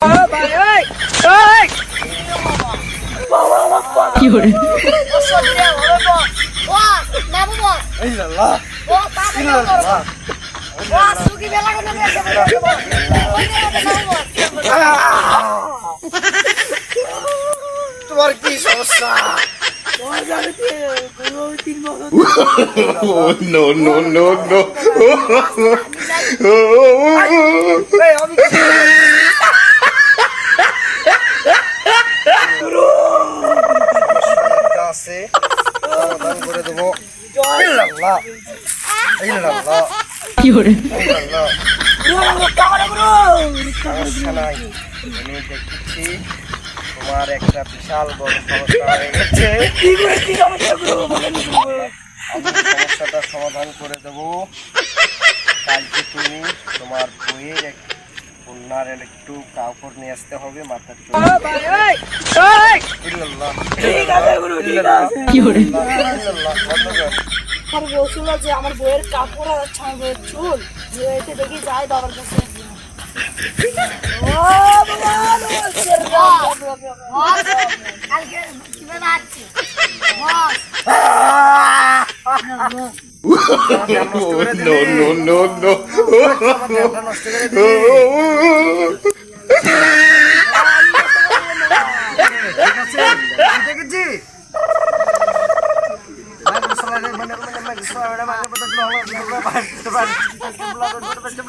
কি করে তোমার কি সমস্যা? No, no, no, no. আছে সমাধান করে দেবো। ইল্লাল্লাহ ইল্লাল্লাহ কি করে ইল্লাল্লাহ। সমস্যা নাই, আমি দেখছি তোমার একটা বিশাল বড় সমস্যা হয়ে গেছে। সমস্যাটা সমাধান করে দেবো। কালকে তুমি তোমার বইয়ের কন্যার একটু কাপড় নিয়ে আসতে হবে, মাথার চুল। ইল্লাল্লাহ কি করে ইল্লাল্লাহ। বন্ধ কর। আর বলছিল যে আমার বইয়ের কাপড় আর আমার বইয়ের চুল যে এতে দেখি যায় বাবার কাছে। No, no, no, no. নষ্ট করে দিলি। ঠিক আছে, দেখেছি।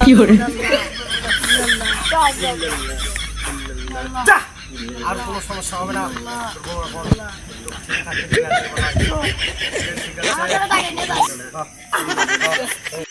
কি করে আর কোনো সমস্যা হবে না। ঠিক আছে।